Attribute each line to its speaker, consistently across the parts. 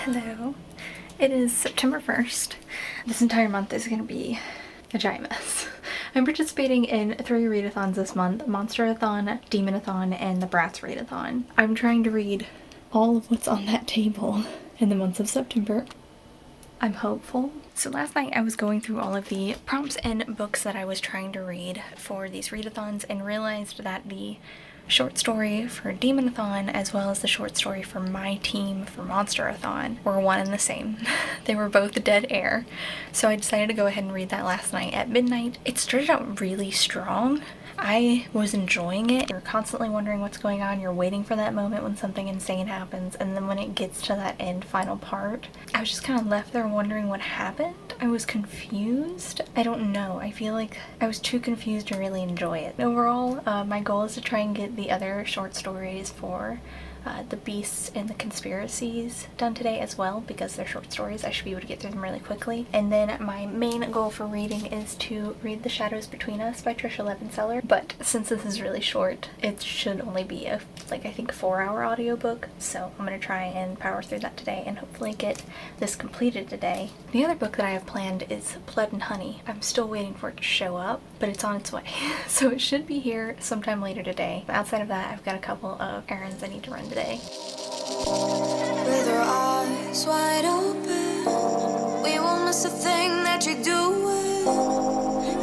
Speaker 1: Hello. It is September 1st. This entire month is going to be a giant mess. I'm participating in 3 readathons this month: Monsterathon, Demonathon, and the Bratz readathon. I'm trying to read all of what's on that table in the month of September. I'm hopeful. So last night I was going through all of the prompts and books that I was trying to read for these readathons and realized that the short story for Demonathon as well as the short story for my team for Monsterathon were one and the same. They were both dead air. So I decided to go ahead and read that last night at midnight. It started out really strong. I was enjoying it. You're constantly wondering what's going on. You're waiting for that moment when something insane happens, and then when it gets to that end final part, I was just kind of left there wondering what happened. I was confused. I don't know. I feel like I was too confused to really enjoy it. Overall, my goal is to try and get the other short stories for the beasts and the conspiracies done today as well, because they're short stories. I should be able to get through them really quickly. And then my main goal for reading is to read The Shadows Between Us by Trisha Levenseller. But since this is really short, it should only be a, I think, 4-hour audiobook. So I'm going to try and power through that today and hopefully get this completed today. The other book that I have planned is Blood and Honey. I'm still waiting for it to show up, but it's on its way. So it should be here sometime later today. Outside of that, I've got a couple of errands I need to run today.
Speaker 2: With our eyes wide open, we won't miss a thing that you're doing.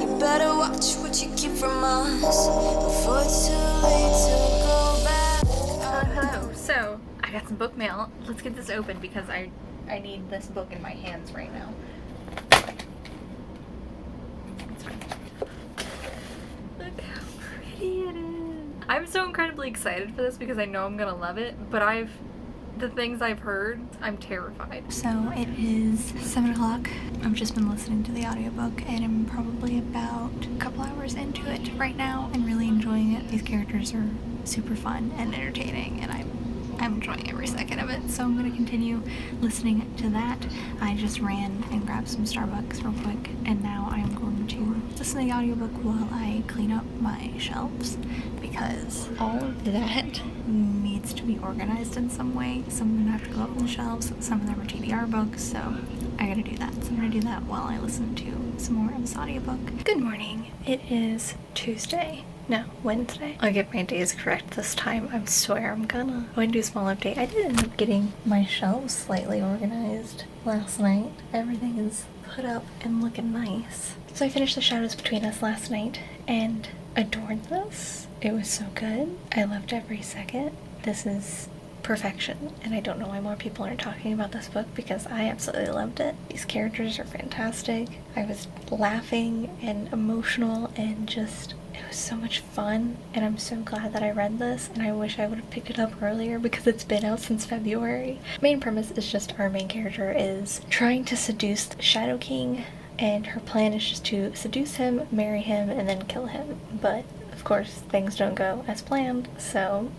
Speaker 2: You better watch what you keep from us before it's too late to go back.
Speaker 1: Hello. So I got some book mail. Let's get this open because I need this book in my hands right now. Look how pretty it is. I'm so incredibly excited for this because I know I'm gonna love it, but the things I've heard, I'm terrified. So it is 7 o'clock. I've just been listening to the audiobook and I'm probably about a couple hours into it right now and really enjoying it. These characters are super fun and entertaining and I'm enjoying every second of it, so I'm going to continue listening to that. I just ran and grabbed some Starbucks real quick, and now I am going to listen to the audiobook while I clean up my shelves, because all of that needs to be organized in some way. Some of them have to go up on the shelves, some of them are TBR books, so I gotta do that. So I'm gonna do that while I listen to some more of this audiobook. Good morning. It is Tuesday. No, Wednesday. I'll get my days correct this time. I swear I'm gonna. Go and do a small update. I did end up getting my shelves slightly organized last night. Everything is put up and looking nice. So I finished The Shadows Between Us last night and adored this. It was so good. I loved every second. This is perfection, and I don't know why more people aren't talking about this book because I absolutely loved it. These characters are fantastic. I was laughing and emotional and just, it was so much fun, and I'm so glad that I read this, and I wish I would have picked it up earlier because it's been out since February. Main premise is just our main character is trying to seduce the Shadow King, and her plan is just to seduce him, marry him, and then kill him. But of course things don't go as planned, so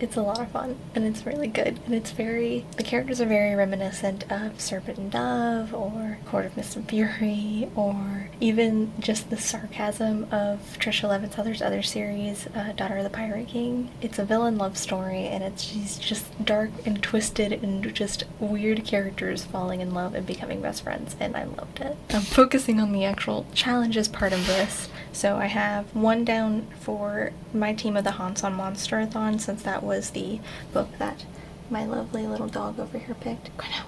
Speaker 1: it's a lot of fun, and it's really good, and the characters are very reminiscent of Serpent and Dove, or Court of Mist and Fury, or even just the sarcasm of Trisha Levenseller's other series, Daughter of the Pirate King. It's a villain love story, and she's just dark and twisted and just weird characters falling in love and becoming best friends, and I loved it. I'm focusing on the actual challenges part of this, so I have one down for my team of the Haunts on Monsterathon, since that was the book that my lovely little dog over here picked. Go now.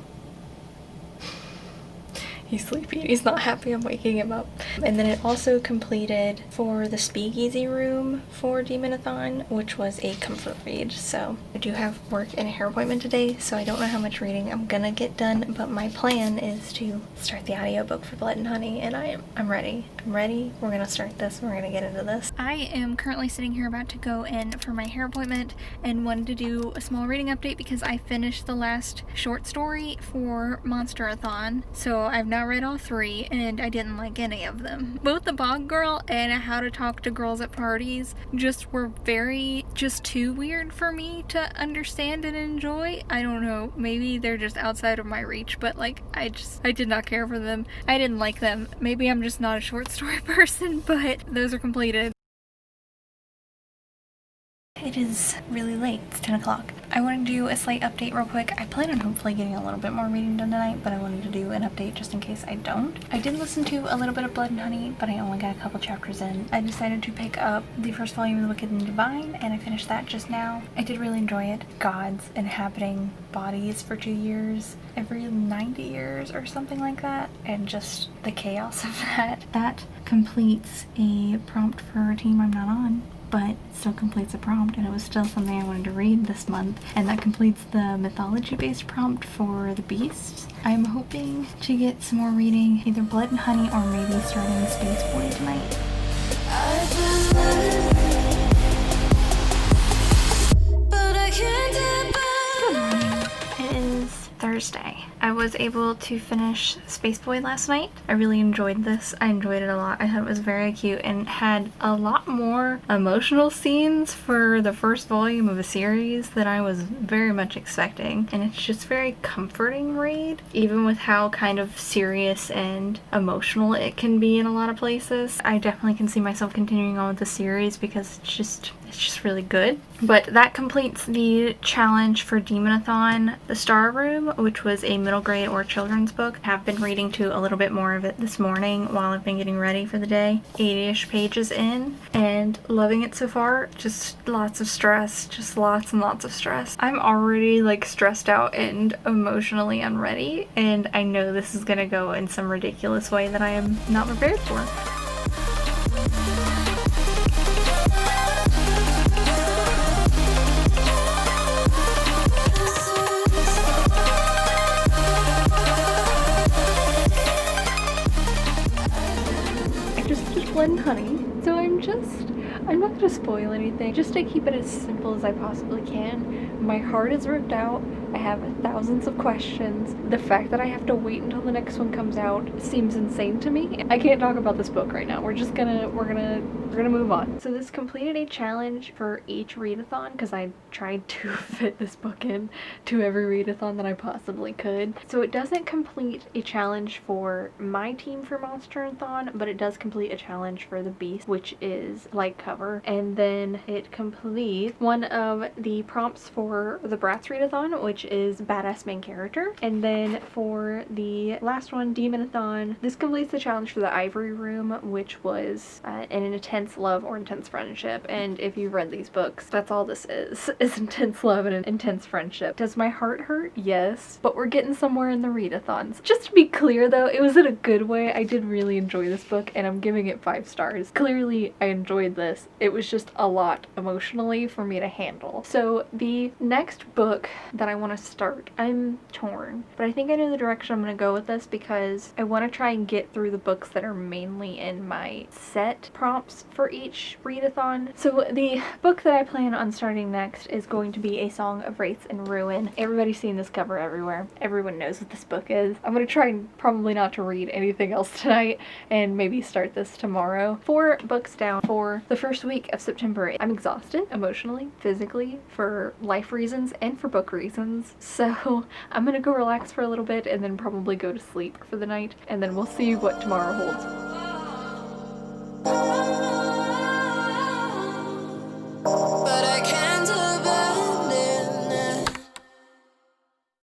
Speaker 1: He's sleepy. He's not happy I'm waking him up. And then it also completed for the Speakeasy room for Demonathon, which was a comfort read. So I do have work and a hair appointment today, so I don't know how much reading I'm gonna get done, but my plan is to start the audiobook for Blood and Honey, and I'm ready. I'm ready. We're gonna start this. We're gonna get into this. I am currently sitting here about to go in for my hair appointment and wanted to do a small reading update because I finished the last short story for Monsterathon. So I've now read all 3 and I didn't like any of them. Both the Bog Girl and How to Talk to Girls at Parties just were just too weird for me to understand and enjoy. I don't know, maybe they're just outside of my reach, but like I did not care for them. I didn't like them. Maybe I'm just not a short story person, but those are completed. It is really late. It's 10 o'clock. I want to do a slight update real quick. I plan on hopefully getting a little bit more reading done tonight, but I wanted to do an update just in case I don't. I did listen to a little bit of Blood and Honey, but I only got a couple chapters in. I decided to pick up the first volume of The Wicked and Divine, and I finished that just now. I did really enjoy it. Gods inhabiting bodies for 2 years, every 90 years or something like that, and just the chaos of that. That completes a prompt for a team I'm not on, but still completes a prompt, and it was still something I wanted to read this month, and that completes the mythology-based prompt for the beasts. I'm hoping to get some more reading, either Blood and Honey or maybe starting Space Boy tonight.
Speaker 2: I've been living, but I can't get back.
Speaker 1: Good morning. It is Thursday. I was able to finish Space Boy last night. I really enjoyed this. I enjoyed it a lot. I thought it was very cute and had a lot more emotional scenes for the first volume of a series than I was very much expecting. And it's just very comforting read, even with how kind of serious and emotional it can be in a lot of places. I definitely can see myself continuing on with the series because it's just really good. But that completes the challenge for Demonathon, The Star Room, which was a middle grade or children's book. I have been reading to a little bit more of it this morning while I've been getting ready for the day. 80-ish pages in and loving it so far. Just lots of stress, just lots and lots of stress. I'm already like stressed out and emotionally unready, and I know this is gonna go in some ridiculous way that I am not prepared for. Blood and Honey, so I'm not gonna spoil anything, just to keep it as simple as I possibly can. My heart is ripped out. I have thousands of questions. The fact that I have to wait until the next one comes out seems insane to me. I can't talk about this book right now. We're gonna move on. So this completed a challenge for each readathon because I tried to fit this book in to every readathon that I possibly could. So it doesn't complete a challenge for my team for Monsterathon, but it does complete a challenge for the Beast, which is light cover. And then it completes one of the prompts for the Bratz readathon, which is badass main character. And then for the last one, Demonathon, this completes the challenge for the Ivory Room, which was an intense love or intense friendship. And if you've read these books, that's all this is intense love and an intense friendship. Does my heart hurt? Yes, but we're getting somewhere in the readathons. Just to be clear though, it was in a good way. I did really enjoy this book and I'm giving it 5 stars. Clearly I enjoyed this. It was just a lot emotionally for me to handle. So the next book that I want to start, I'm torn, but I think I know the direction I'm going to go with this because I want to try and get through the books that are mainly in my set prompts for each readathon. So the book that I plan on starting next is going to be A Song of Wraiths and Ruin. Everybody's seen this cover everywhere. Everyone knows what this book is. I'm going to try and probably not to read anything else tonight and maybe start this tomorrow. 4 books down for the first week of September. I'm exhausted emotionally, physically, for life reasons and for book reasons. So I'm gonna go relax for a little bit and then probably go to sleep for the night, and then we'll see what tomorrow holds.